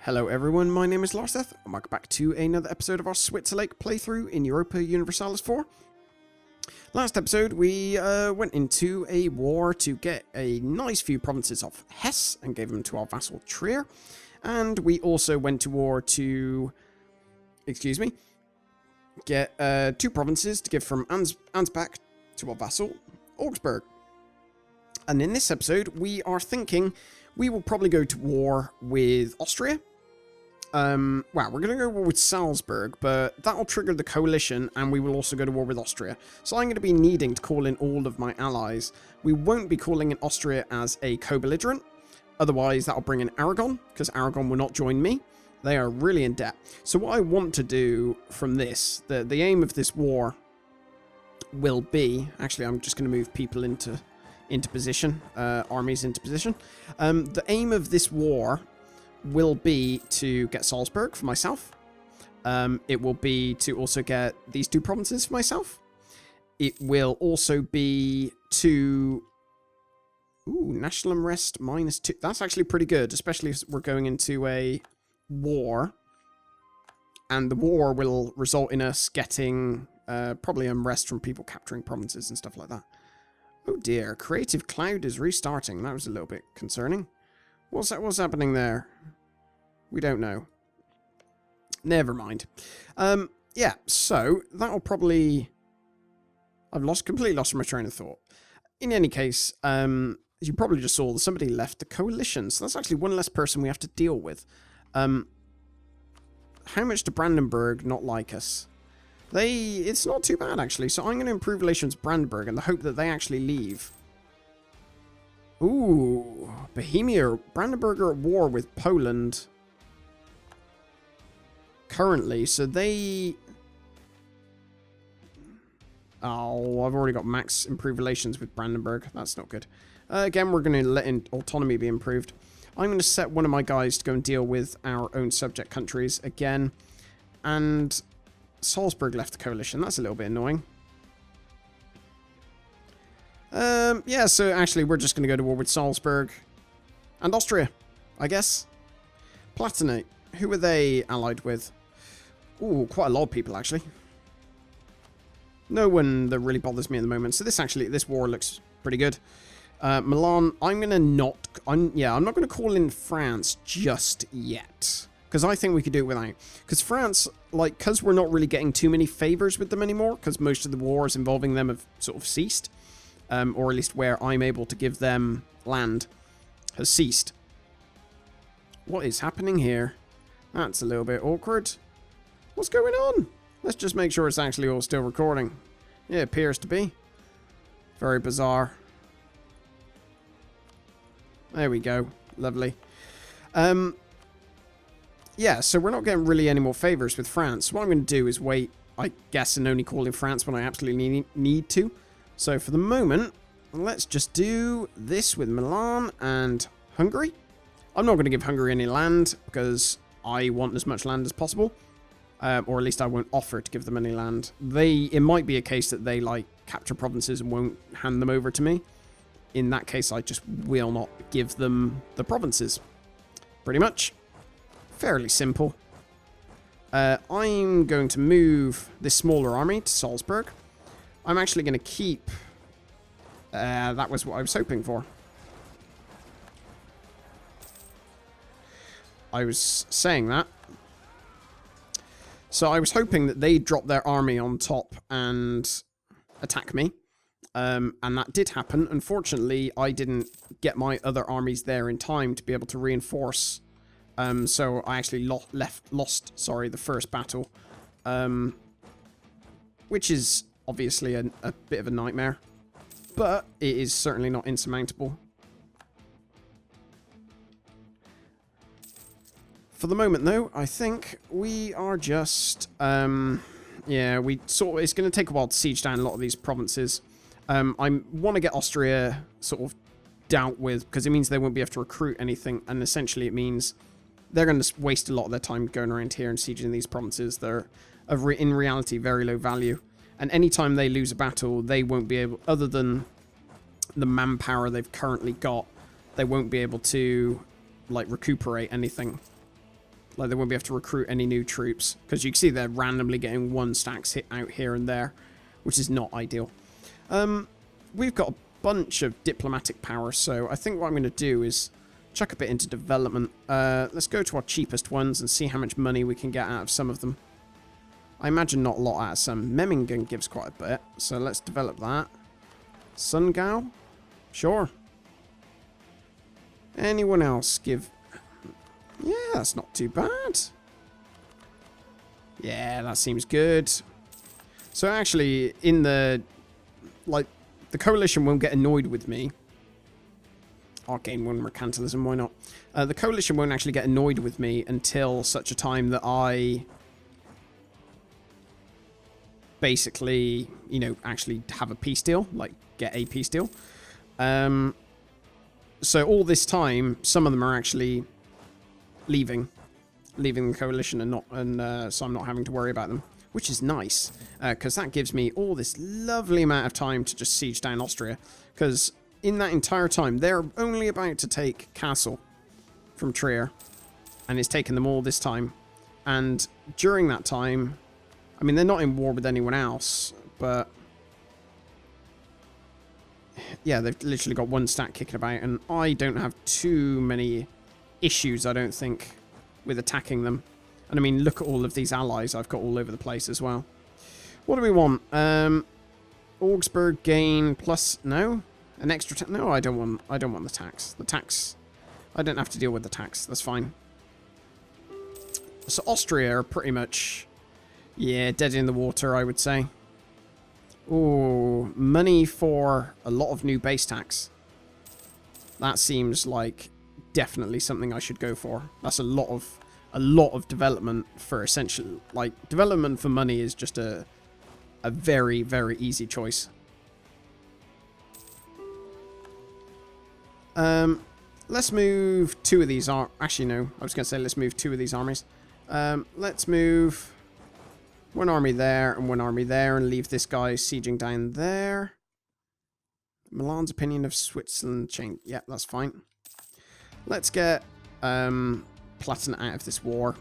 Hello everyone, my name is Larseth, and welcome back to another episode of our Switzerlake playthrough in Europa Universalis 4. Last episode we went into a war to get a nice few provinces of Hesse and gave them to our vassal Trier. And we also went to war to, get 2 provinces to give from Ansbach to our vassal Augsburg. And in this episode we are thinking we will probably go to war with Austria. Well, we're going to go to war with Salzburg, but that'll trigger the coalition, and we will also go to war with Austria. So I'm going to be needing to call in all of my allies. We won't be calling in Austria as a co-belligerent. Otherwise, that'll bring in Aragon, because Aragon will not join me. They are really in debt. So what I want to do from this, the aim of this war will be... Actually, I'm just going to move people into position, armies into position. The aim of this war will be to get Salzburg for myself. It will be to also get these 2 provinces for myself. It will also be to... Ooh, national unrest -2. That's actually pretty good, especially if we're going into a war. And the war will result in us getting probably unrest from people capturing provinces and stuff like that. Oh dear, Creative Cloud is restarting. That was a little bit concerning. What's happening there? We don't know. Never mind. Yeah, so that'll probably... I've completely lost my train of thought. In any case, as you probably just saw, somebody left the coalition, so that's actually one less person we have to deal with. How much do Brandenburg not like us? It's not too bad, actually, so I'm going to improve relations with Brandenburg in the hope that they actually leave. Ooh, Bohemia. Brandenburg are at war with Poland currently, so they... Oh, I've already got max improved relations with Brandenburg. That's not good. Again, we're going to let in autonomy be improved. I'm going to set one of my guys to go and deal with our own subject countries again. And Salzburg left the coalition. That's a little bit annoying. Yeah, so actually we're just going to go to war with Salzburg and Austria, I guess. Palatinate. Who are they allied with? Ooh, quite a lot of people, actually. No one that really bothers me at the moment. So this war looks pretty good. Milan, I'm not going to call in France just yet. Because I think we could do it without. Because France, because we're not really getting too many favors with them anymore, because most of the wars involving them have sort of ceased. Or at least where I'm able to give them land has ceased. What is happening here? That's a little bit awkward. What's going on? Let's just make sure it's actually all still recording. Yeah, it appears to be. Very bizarre. There we go. Lovely. Yeah, so we're not getting really any more favors with France. What I'm going to do is wait, I guess, and only call in France when I absolutely need to. So for the moment, let's just do this with Milan and Hungary. I'm not going to give Hungary any land because I want as much land as possible. Or at least I won't offer to give them any land. It might be a case that they capture provinces and won't hand them over to me. In that case, I just will not give them the provinces. Pretty much. Fairly simple. I'm going to move this smaller army to Salzburg. I'm actually going to keep... that was what I was hoping for. I was saying that. So I was hoping that they'd drop their army on top and attack me. And that did happen. Unfortunately, I didn't get my other armies there in time to be able to reinforce. So I actually lost the first battle. Which is obviously a bit of a nightmare. But it is certainly not insurmountable. For the moment, though, I think we are just... yeah, it's going to take a while to siege down a lot of these provinces. I want to get Austria sort of dealt with, because it means they won't be able to recruit anything, and essentially it means they're going to waste a lot of their time going around here and sieging these provinces. They're, in reality, very low value. And anytime they lose a battle, they won't be able, other than the manpower they've currently got, they won't be able to, recuperate anything. Like, they won't be able to recruit any new troops. Because you can see they're randomly getting 1 stacks hit out here and there, which is not ideal. We've got a bunch of diplomatic power, so I think what I'm going to do is chuck a bit into development. Let's go to our cheapest ones and see how much money we can get out of some of them. I imagine not a lot out of some. Memmingen gives quite a bit, so let's develop that. Sungao? Sure. Anyone else give... Yeah, that's not too bad. Yeah, that seems good. So actually, in the... Like, the coalition won't get annoyed with me. Arcane 1 mercantilism, why not? The coalition won't actually get annoyed with me until such a time that I... basically, you know, actually have a peace deal. Like, get a peace deal. So all this time, some of them are actually leaving the coalition, and so I'm not having to worry about them, which is nice, because that gives me all this lovely amount of time to just siege down Austria, because in that entire time, they're only about to take Castle from Trier, and it's taken them all this time, and during that time, I mean, they're not in war with anyone else, but yeah, they've literally got 1 stack kicking about, and I don't have too many issues, I don't think, with attacking them. And I mean, look at all of these allies I've got all over the place as well. What do we want? Augsburg gain plus... No? An extra... No, I don't want the tax. The tax... I don't have to deal with the tax. That's fine. So Austria are pretty much... Yeah, dead in the water, I would say. Ooh, money for a lot of new base tax. That seems like definitely something I should go for. That's a lot of development for essential, like, development for money is just a very, very easy choice. Let's move 2 of these actually no, I was gonna say let's move 2 of these armies. Let's move 1 army there and 1 army there and leave this guy sieging down there. Milan's opinion of Switzerland change. Yeah, that's fine. Let's get Palatinate out of this war.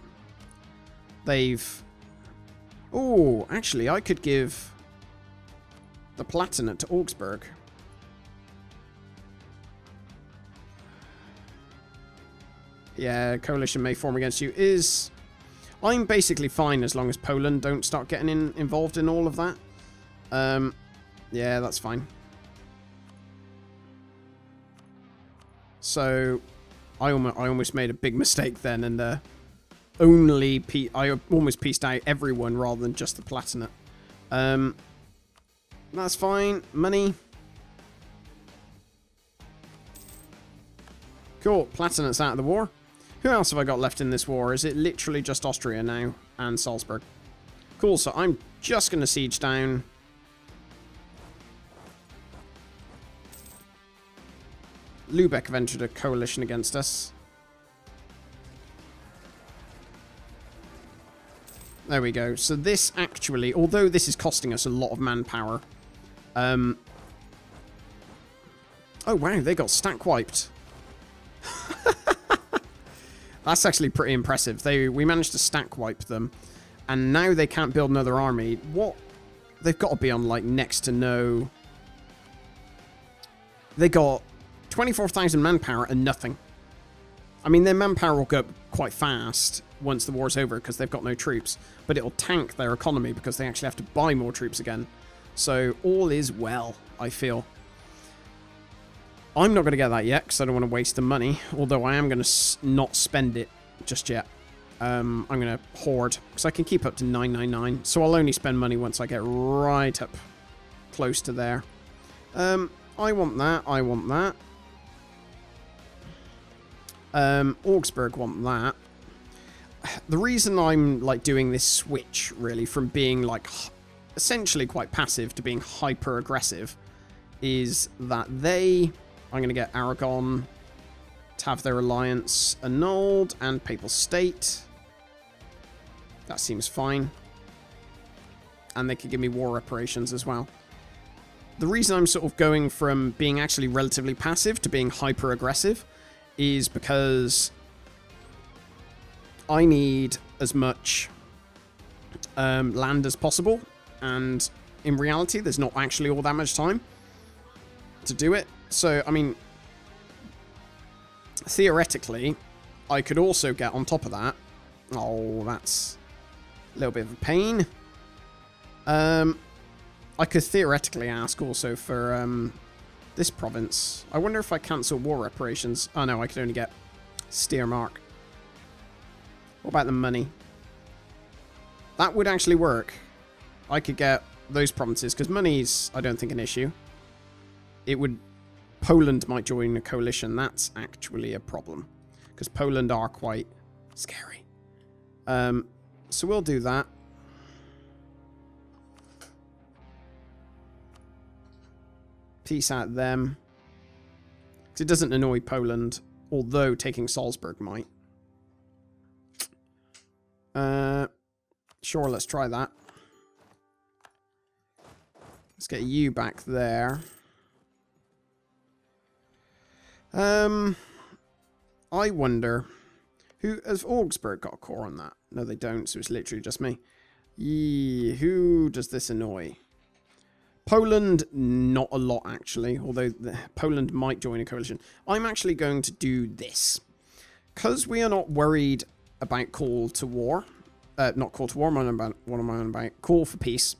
They've... Oh, actually, I could give the Palatinate to Augsburg. Yeah, coalition may form against you. I'm basically fine as long as Poland don't start getting involved in all of that. Yeah, that's fine. So, I almost made a big mistake then, and I almost pieced out everyone rather than just the Palatinate. That's fine. Money. Cool. Palatinate's out of the war. Who else have I got left in this war? Is it literally just Austria now and Salzburg? Cool, so I'm just going to siege down... Lubeck have entered a coalition against us. There we go. So this actually, although this is costing us a lot of manpower... Oh wow, they got stack wiped. That's actually pretty impressive. We managed to stack wipe them, and now they can't build another army. What? They've got to be on, like, next to no... They got 24,000 manpower and nothing. I mean, their manpower will go up quite fast once the war's over because they've got no troops, but it'll tank their economy because they actually have to buy more troops again. So all is well, I feel. I'm not going to get that yet because I don't want to waste the money, although I am going to not spend it just yet. I'm going to hoard because I can keep up to 999, so I'll only spend money once I get right up close to there. I want that, I want that. Augsburg want that. The reason I'm, like, doing this switch, really, from being, like, essentially quite passive to being hyper-aggressive is that I'm going to get Aragon to have their alliance annulled and Papal State. That seems fine. And they could give me war reparations as well. The reason I'm sort of going from being actually relatively passive to being hyper-aggressive is because I need as much land as possible. And in reality, there's not actually all that much time to do it. So, I mean, theoretically, I could also get on top of that. Oh, that's a little bit of a pain. I could theoretically ask also for this province. I wonder if I cancel war reparations. Oh no, I could only get Steiermark. What about the money? That would actually work. I could get those provinces, because money's, I don't think, an issue. It would... Poland might join a coalition. That's actually a problem, because Poland are quite scary. So we'll do that. Peace out them. Because it doesn't annoy Poland, although taking Salzburg might. Sure, let's try that. Let's get you back there. I wonder... Who has Augsburg got a core on that? No, they don't, so it's literally just me. Who does this annoy? Poland, not a lot, actually. Although Poland might join a coalition. I'm actually going to do this. Because we are not worried about call to war. Not call to war, what am I on about? Call for peace.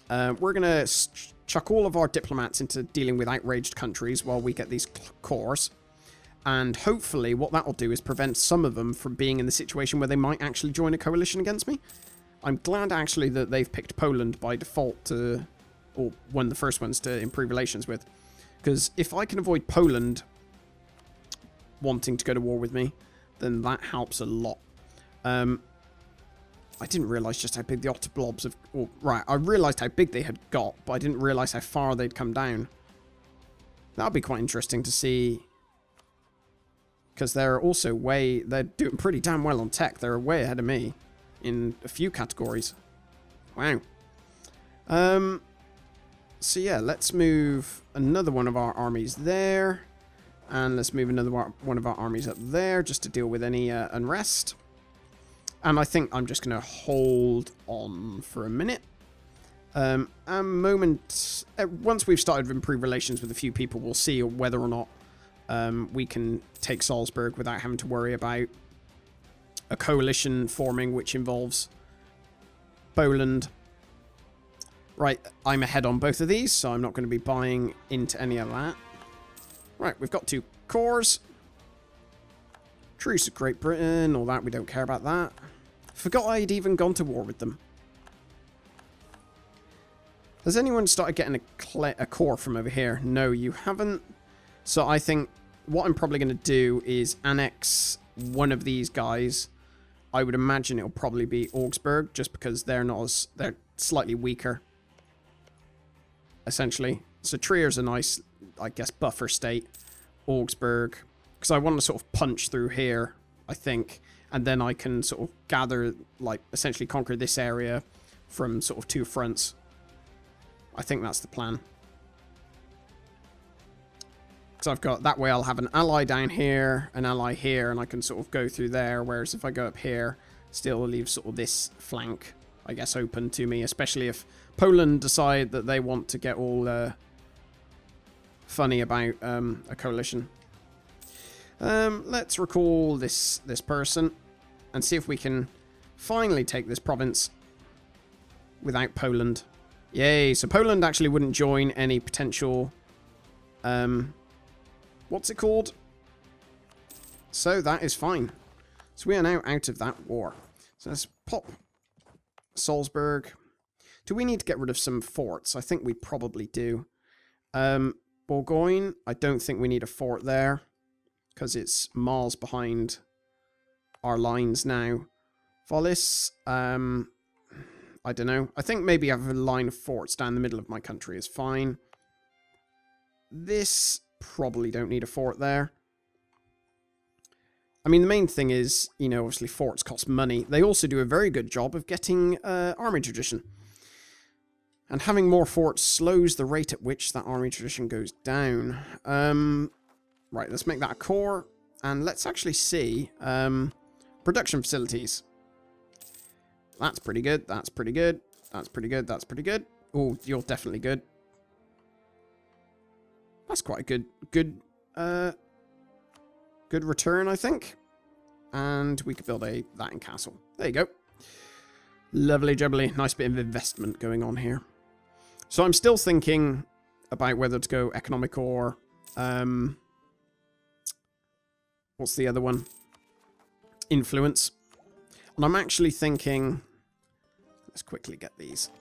We're going to chuck all of our diplomats into dealing with outraged countries while we get these cores. And hopefully what that will do is prevent some of them from being in the situation where they might actually join a coalition against me. I'm glad, actually, that they've picked Poland by default to... Or one of the first ones to improve relations with. Because if I can avoid Poland wanting to go to war with me, then that helps a lot. I didn't realise just how big the otter blobs have... Oh, right, I realised how big they had got, but I didn't realise how far they'd come down. That would be quite interesting to see... Because they're also way... They're doing pretty damn well on tech. They're way ahead of me in a few categories. Wow. So yeah, let's move another one of our armies there. And let's move another one of our armies up there just to deal with any unrest. And I think I'm just going to hold on for a minute. Once we've started to improve relations with a few people, we'll see whether or not we can take Salzburg without having to worry about a coalition forming which involves Poland. Right, I'm ahead on both of these, so I'm not going to be buying into any of that. Right, we've got 2 cores. Truce of Great Britain, all that, we don't care about that. Forgot I'd even gone to war with them. Has anyone started getting a core from over here? No, you haven't. So I think what I'm probably going to do is annex one of these guys. I would imagine it'll probably be Augsburg, just because they're not as... They're slightly weaker, essentially. So Trier's a nice, I guess, buffer state. Augsburg, because I want to sort of punch through here, I think, and then I can sort of gather, like, essentially conquer this area from sort of 2 fronts. I think that's the plan. Because I've got, that way I'll have an ally down here, an ally here, and I can sort of go through there, whereas if I go up here, still leave sort of this flank, I guess, open to me, especially if Poland decide that they want to get all funny about a coalition. Let's recall this person and see if we can finally take this province without Poland. Yay, so Poland actually wouldn't join any potential... what's it called? So that is fine. So we are now out of that war. So let's pop Salzburg. Do we need to get rid of some forts? I think we probably do. Bourgogne, I don't think we need a fort there, because it's miles behind our lines now. Wallis, I don't know. I think maybe I have a line of forts down the middle of my country is fine. This, probably don't need a fort there. I mean, the main thing is, you know, obviously forts cost money. They also do a very good job of getting army tradition. And having more forts slows the rate at which that army tradition goes down. Right, let's make that a core. And let's actually see Production facilities. That's pretty good. That's pretty good. That's pretty good. That's pretty good. Oh, you're definitely good. That's quite a good return, I think. And we could build that in castle. There you go. Lovely jubbly. Nice bit of investment going on here. So I'm still thinking about whether to go economic or what's the other one? Influence. And I'm actually thinking, let's quickly get these.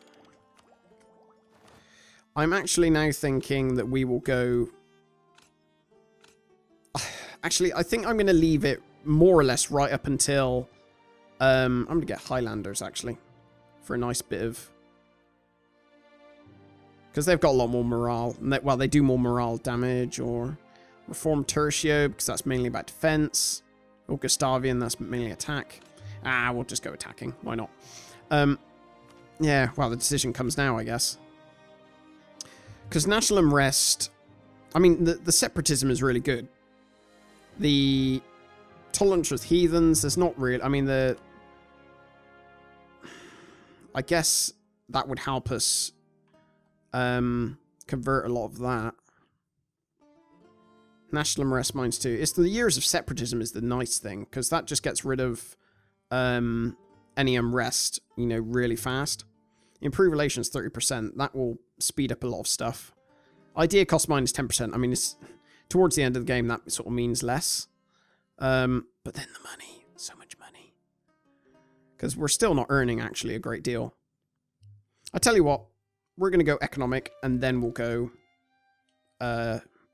I'm actually now thinking that we will go... Actually, I think I'm going to leave it more or less right up until... I'm going to get Highlanders, actually. For a nice bit of... Because they've got a lot more morale. And well, they do more morale damage. Or Reform Tertio, because that's mainly about defense. Or Gustavian, that's mainly attack. We'll just go attacking. Why not? Yeah, well, the decision comes now, I guess. Because National Unrest... I mean, the separatism is really good. The tolerance with heathens, there's not really... I mean, I guess that would help us convert a lot of that. National Unrest mines too. It's the years of separatism is the nice thing, because that just gets rid of any unrest, you know, really fast. Improve relations 30%. That will speed up a lot of stuff. Idea cost minus 10%. I mean, it's towards the end of the game, that sort of means less. But then the money. So much money. Because we're still not earning, actually, a great deal. I tell you what. We're going to go economic, and then we'll go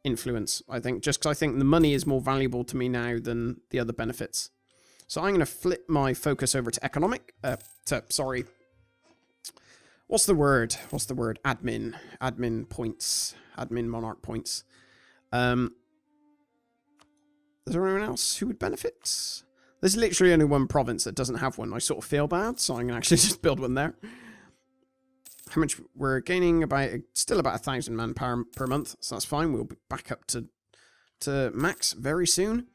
influence, I think. Just because I think the money is more valuable to me now than the other benefits. So I'm going to flip my focus over to economic. Sorry. What's the word? What's the word? Admin. Admin points. Admin monarch points. Is there anyone else who would benefit? There's literally only one province that doesn't have one. I sort of feel bad, so I'm going to actually just build one there. How much? We're gaining still about 1,000 manpower per month, so that's fine. We'll be back up to max very soon.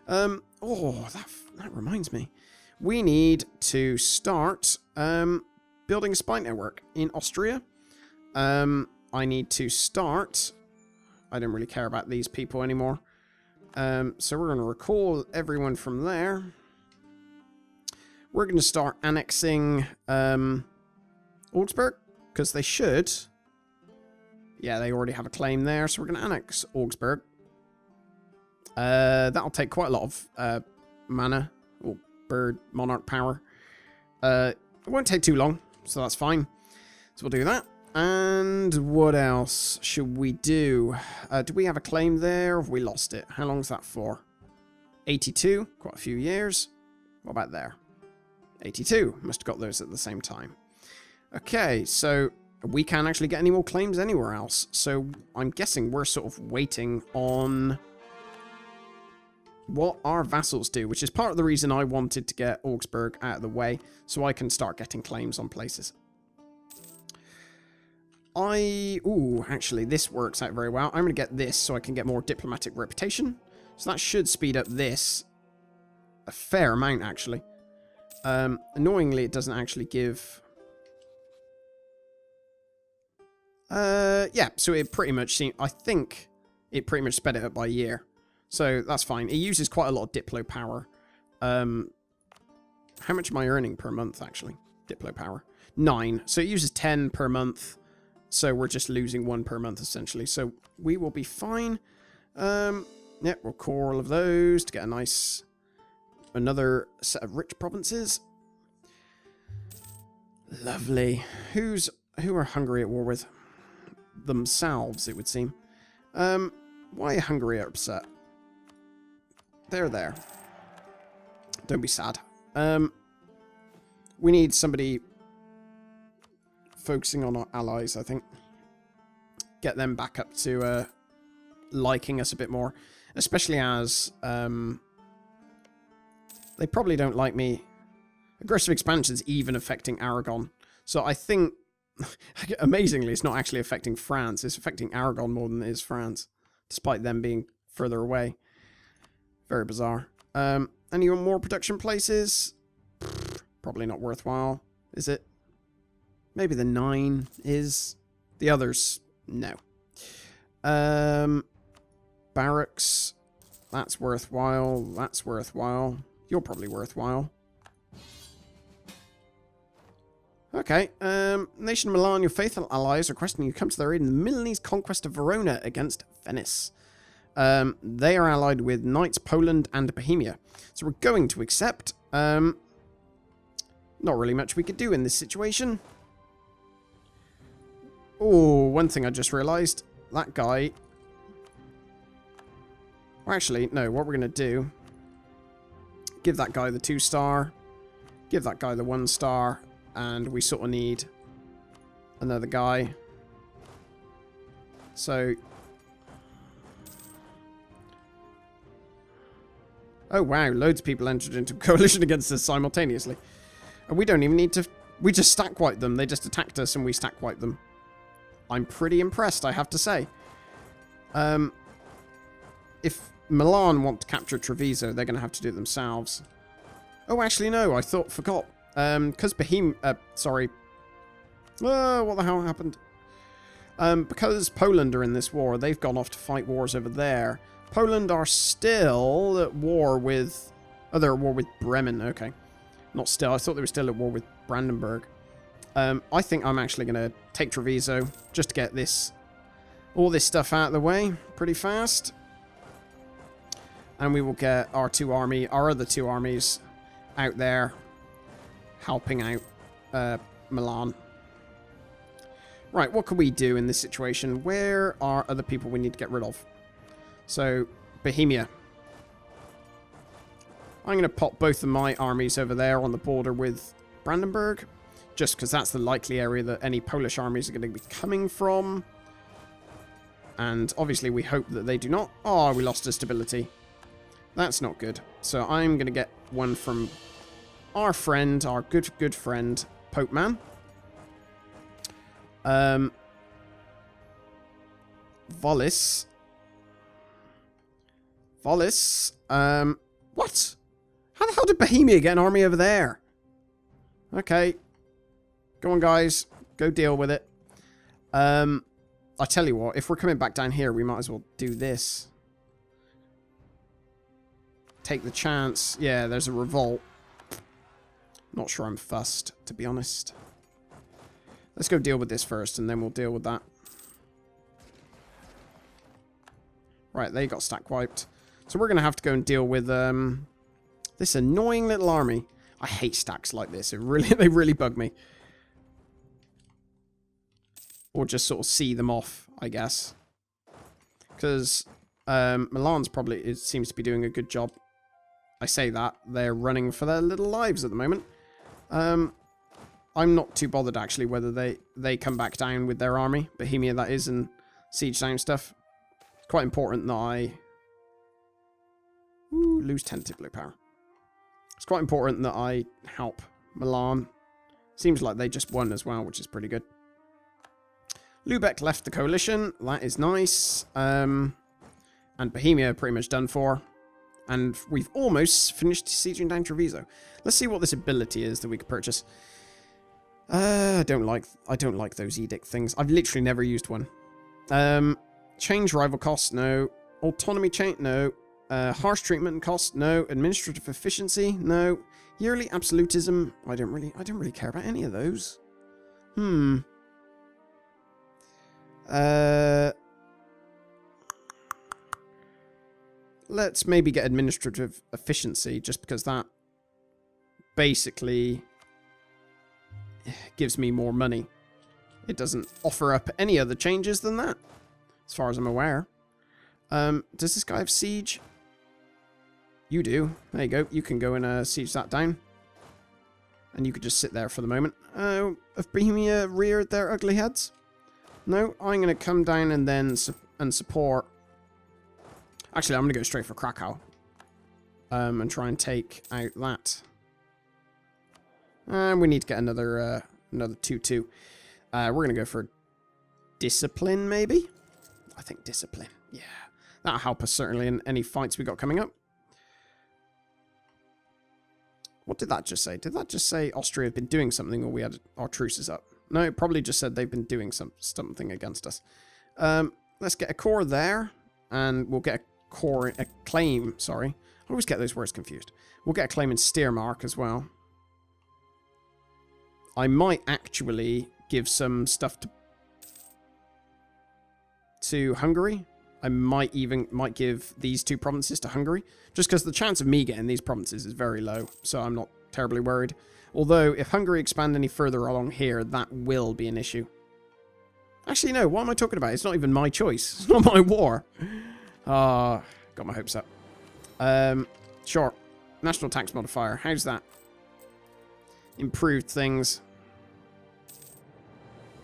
Oh, that reminds me. We need to start building a spy network in Austria. I need to start... I don't really care about these people anymore. So we're going to recall everyone from there. We're going to start annexing Augsburg, because they should. Yeah, they already have a claim there, so we're going to annex Augsburg. That'll take quite a lot of mana, or bird monarch power. It won't take too long, so that's fine. So we'll do that. And what else should we do? Do we have a claim there, or have we lost it? How long is that for? 82, quite a few years. What about there? 82, must have got those at the same time. Okay, so we can't actually get any more claims anywhere else. So I'm guessing we're sort of waiting on what our vassals do, which is part of the reason I wanted to get Augsburg out of the way, so I can start getting claims on places. Ooh, actually, this works out very well. I'm going to get this so I can get more diplomatic reputation. So that should speed up this a fair amount, actually. Annoyingly, it doesn't actually give... yeah, so it pretty much seemed... I think it pretty much sped it up by a year. So that's fine. It uses quite a lot of Diplo power. How much am I earning per month, actually? Diplo power. 9. So it uses 10 per month. So we're just losing 1 per month, essentially. So we will be fine. Yeah, we'll core all of those to get a nice... another set of rich provinces. Lovely. Who are Hungary at war with? Themselves, it would seem. Why are Hungary upset? They're there. Don't be sad. We need somebody focusing on our allies, I think. Get them back up to liking us a bit more. Especially as they probably don't like me. Aggressive expansion is even affecting Aragon. So I think, amazingly, it's not actually affecting France. It's affecting Aragon more than it is France. Despite them being further away. Very bizarre. Any more production places? Probably not worthwhile, is it? Maybe the 9 is. The others, no. Barracks. That's worthwhile. That's worthwhile. You're probably worthwhile. Okay. Nation of Milan, your faithful allies are requesting you come to their aid in the Milanese conquest of Verona against Venice. They are allied with Knights, Poland, and Bohemia. So we're going to accept. Not really much we could do in this situation. Oh, one thing I just realised. That guy... Well, actually, no, what we're going to do... Give that guy the 2-star. Give that guy the 1-star. And we sort of need another guy. So... Oh, wow. Loads of people entered into a coalition against us simultaneously. And we don't even need to... We just stack wipe them. They just attacked us and we stack wipe them. I'm pretty impressed, I have to say. If Milan want to capture Treviso, they're going to have to do it themselves. Oh, actually, no. Forgot. Because sorry. What the hell happened? Because Poland are in this war, they've gone off to fight wars over there. Poland are still at war with... Oh, they're at war with Bremen. Okay. Not still. I thought they were still at war with Brandenburg. I think I'm actually going to take Treviso just to get all this stuff out of the way pretty fast. And we will get our other two armies out there helping out Milan. Right, what can we do in this situation? Where are other people we need to get rid of? So, Bohemia. I'm going to pop both of my armies over there on the border with Brandenburg. Just because that's the likely area that any Polish armies are going to be coming from. And obviously we hope that they do not. Oh, we lost our stability. That's not good. So I'm going to get one from our friend, our good friend, Pope Man. Volis. What? How the hell did Bohemia get an army over there? Okay. Go on, guys. Go deal with it. I tell you what, if we're coming back down here, we might as well do this. Take the chance. Yeah, there's a revolt. Not sure I'm fussed, to be honest. Let's go deal with this first, and then we'll deal with that. Right, they got stack wiped. So we're going to have to go and deal with this annoying little army. I hate stacks like this. They really bug me. Or just sort of see them off, I guess. Because Milan's probably, it seems to be doing a good job. I say that. They're running for their little lives at the moment. I'm not too bothered, actually, whether they come back down with their army. Bohemia, that is, and siege down stuff. It's quite important that I... Ooh, lose 10 Tibler power. It's quite important that I help Milan. Seems like they just won as well, which is pretty good. Lubeck left the coalition. That is nice. And Bohemia pretty much done for. And we've almost finished sieging down Treviso. Let's see what this ability is that we could purchase. I don't like those edict things. I've literally never used one. Change rival cost, no. Autonomy change, no. Harsh treatment cost, no. Administrative efficiency, no. Yearly absolutism, I don't really care about any of those. Let's maybe get administrative efficiency, just because that basically gives me more money. It doesn't offer up any other changes than that, as far as I'm aware. Does this guy have siege? You do. There you go. You can go and siege that down. And you could just sit there for the moment. Have Bohemia reared their ugly heads? No, I'm going to come down and then support. Actually, I'm going to go straight for Krakow. And try and take out that. And we need to get another 2-2. We're going to go for discipline, maybe? I think discipline. Yeah. That'll help us certainly in any fights we got coming up. What did that just say? Did that just say Austria had been doing something, or we had our truces up? No, it probably just said they've been doing something against us. Let's get a core there, and we'll get a claim, sorry. I always get those words confused. We'll get a claim in Steiermark as well. I might actually give some stuff to Hungary. I might give these 2 provinces to Hungary, just because the chance of me getting these provinces is very low, so I'm not terribly worried. Although, if Hungary expand any further along here, that will be an issue. Actually, no, what am I talking about? It's not even my choice. It's not my war. Got my hopes up. Sure. National tax modifier. How's that? Improved things.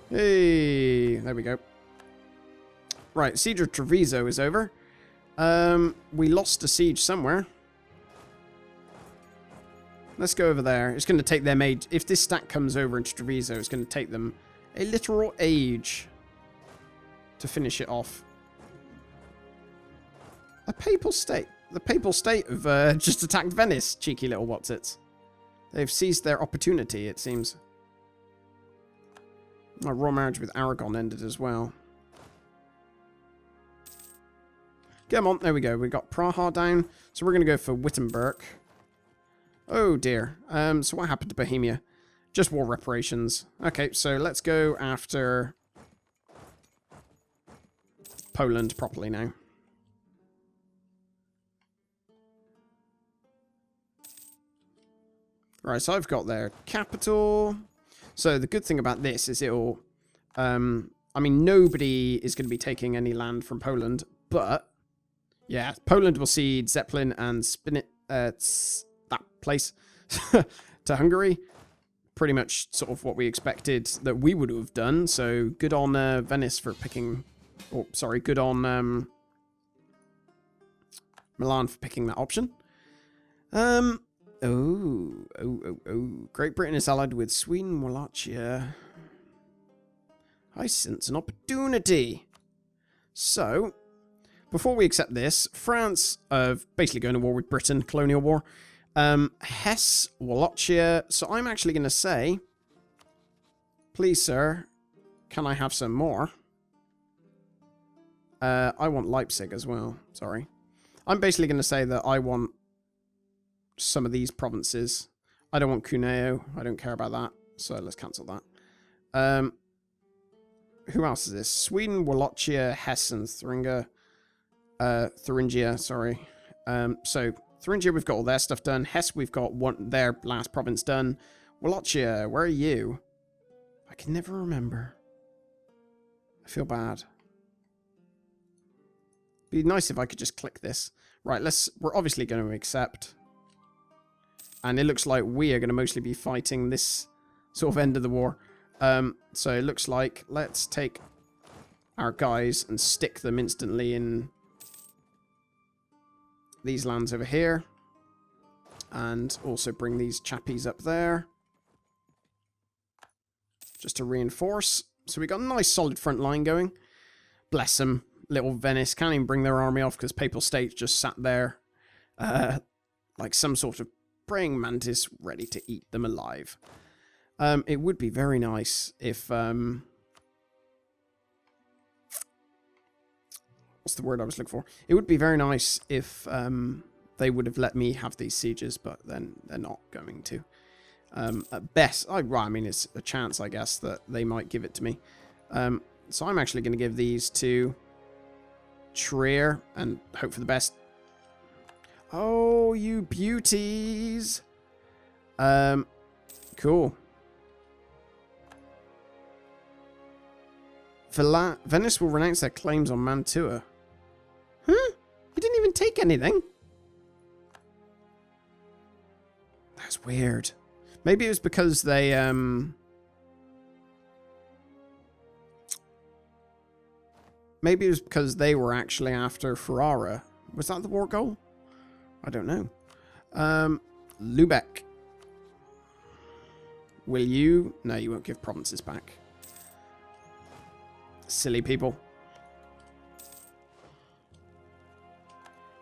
Hey, there we go. Right, Siege of Treviso is over. We lost a siege somewhere. Let's go over there. It's going to take them age. If this stack comes over into Treviso, it's going to take them a literal age to finish it off. A papal state. The papal state have just attacked Venice, cheeky little whatsits. They've seized their opportunity, it seems. My royal marriage with Aragon ended as well. Come on, there we go. We got Praha down. So we're going to go for Wittenberg. Oh dear. So what happened to Bohemia? Just war reparations. Okay, so let's go after Poland properly now. Right, so I've got their capital. So the good thing about this is it'll... I mean, nobody is going to be taking any land from Poland, but... Yeah, Poland will cede Zeppelin and Spinit... that place to Hungary. Pretty much sort of what we expected that we would have done. So good on Venice for picking... Oh, sorry, good on Milan for picking that option. Oh. Great Britain is allied with Sweden, Wallachia. I sense an opportunity. So, before we accept this, France of basically going to war with Britain, colonial war. Hesse, Wallachia. So I'm actually going to say, please, sir, can I have some more? I want Leipzig as well. Sorry. I'm basically going to say that I want some of these provinces. I don't want Cuneo. I don't care about that. So let's cancel that. Who else is this? Sweden, Wallachia, Hesse, and Thuringia, sorry. So Thuringia, we've got all their stuff done. Hesse, we've got their last province done. Wallachia, where are you? I can never remember. I feel bad. Be nice if I could just click this. Right, we're obviously going to accept. And it looks like we are going to mostly be fighting this sort of end of the war. So it looks like let's take our guys and stick them instantly in these lands over here. And also bring these chappies up there. Just to reinforce. So we got a nice solid front line going. Bless them. Little Venice can't even bring their army off because Papal States just sat there like some sort of praying mantis ready to eat them alive. It would be very nice if... what's the word I was looking for? It would be very nice if they would have let me have these sieges, but then they're not going to. At best, I mean, it's a chance, I guess, that they might give it to me. So I'm actually going to give these to Trier and hope for the best. Oh, you beauties. Cool. Venice will renounce their claims on Mantua. Huh? You didn't even take anything? That's weird. Maybe it was because they, maybe it was because they were actually after Ferrara. Was that the war goal? I don't know. Lubeck. Will you? No, you won't give provinces back. Silly people.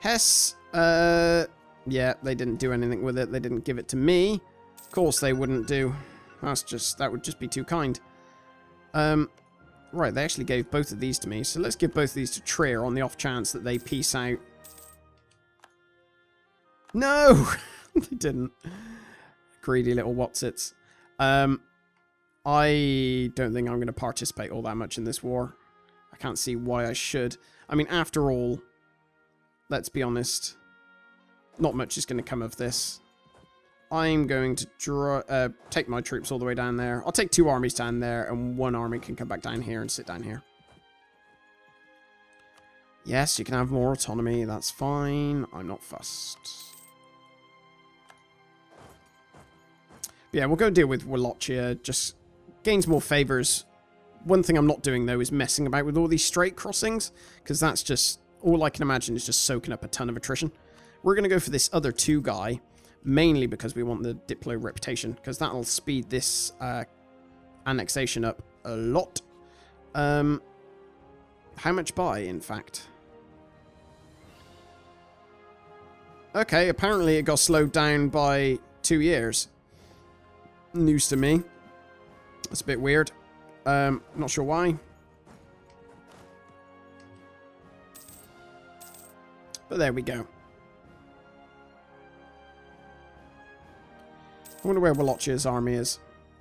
Hesse. Yeah, they didn't do anything with it. They didn't give it to me. Of course they wouldn't do. That would just be too kind. Right, they actually gave both of these to me. So let's give both of these to Trier on the off chance that they peace out. No! They didn't. Greedy little whatsits. I don't think I'm going to participate all that much in this war. I can't see why I should. I mean, after all, let's be honest, not much is going to come of this. I'm going to take my troops all the way down there. I'll take 2 armies down there, and 1 army can come back down here and sit down here. Yes, you can have more autonomy. That's fine. I'm not fussed. But yeah, we'll go deal with Wallachia. Just gains more favors. One thing I'm not doing, though, is messing about with all these straight crossings, because that's just, all I can imagine is just soaking up a ton of attrition. We're going to go for this other 2 guy, mainly because we want the Diplo reputation, because that'll speed this annexation up a lot. How much by, in fact? Okay, apparently it got slowed down by 2 years. News to me. That's a bit weird. Not sure why. But there we go. I wonder where Wallachia's army is.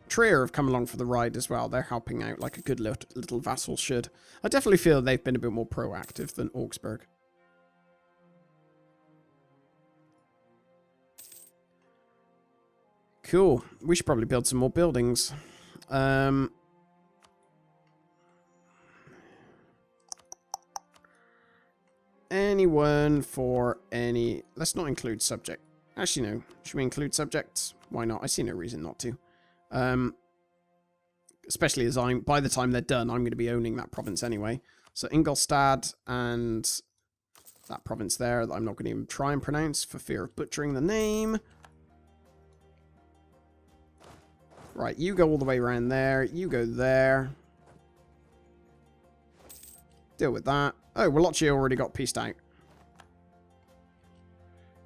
Trier have come along for the ride as well. They're helping out like a good little vassal should. I definitely feel they've been a bit more proactive than Augsburg. Cool. We should probably build some more buildings. Anyone for any... Let's not include subject. Actually, no. Should we include subjects? Why not? I see no reason not to. Especially as by the time they're done, I'm going to be owning that province anyway. So Ingolstadt and that province there that I'm not going to even try and pronounce for fear of butchering the name. Right, you go all the way around there. You go there. Deal with that. Oh, Wallachia already got pieced out.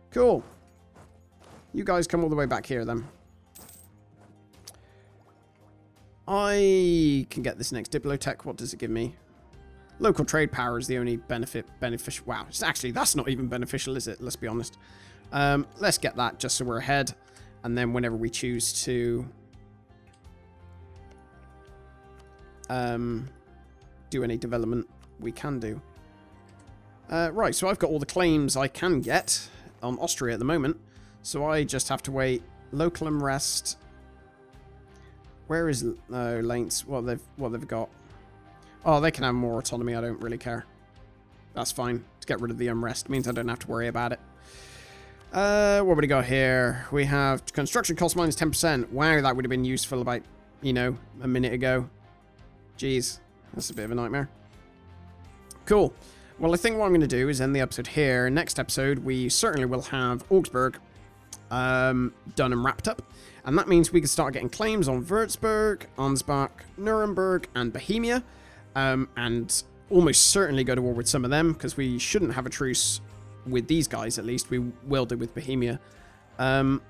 Cool. You guys come all the way back here, then. I can get this next Diplotech. What does it give me? Local trade power is the only beneficial. Wow, that's not even beneficial, is it? Let's be honest. Let's get that just so we're ahead. And then whenever we choose to do any development, we can do. Right, so I've got all the claims I can get on Austria at the moment. So I just have to wait. Local unrest. Where is Lanes? What they've got? Oh, they can have more autonomy. I don't really care. That's fine. To get rid of the unrest means I don't have to worry about it. What do we got here? We have construction cost minus 10%. Wow, that would have been useful about, you know, a minute ago. Jeez, that's a bit of a nightmare. Cool. Well, I think what I'm going to do is end the episode here. Next episode, we certainly will have Augsburg done and wrapped up. And that means we can start getting claims on Würzburg, Ansbach, Nuremberg, and Bohemia. And almost certainly go to war with some of them, because we shouldn't have a truce with these guys, at least. We will do with Bohemia. But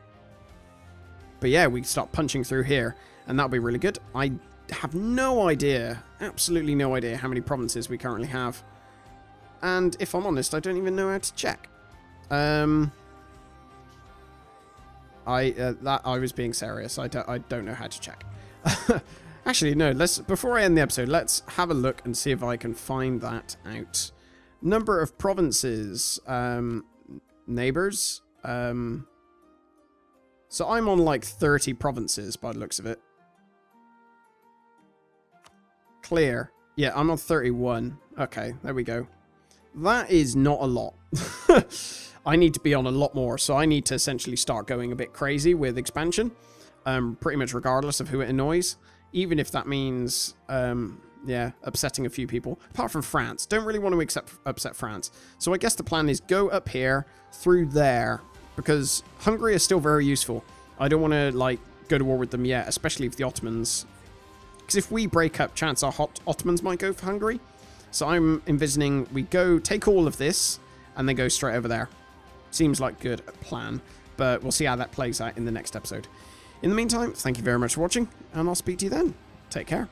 yeah, we can start punching through here, and that'll be really good. I have no idea, absolutely no idea how many provinces we currently have. And if I'm honest, I don't even know how to check. I was being serious. I don't know how to check. Actually, no. Before I end the episode, let's have a look and see if I can find that out. Number of provinces, neighbors. So I'm on like 30 provinces by the looks of it. Clear. Yeah, I'm on 31. Okay, there we go. That is not a lot. I need to be on a lot more, so I need to essentially start going a bit crazy with expansion, pretty much regardless of who it annoys, even if that means, yeah, upsetting a few people. Apart from France. Don't really want to upset France. So I guess the plan is go up here, through there, because Hungary is still very useful. I don't want to, like, go to war with them yet, especially if the Ottomans... Because if we break up, chance our Ottomans might go for Hungary. So I'm envisioning we go take all of this and then go straight over there. Seems like a good plan, but we'll see how that plays out in the next episode. In the meantime, thank you very much for watching, and I'll speak to you then. Take care.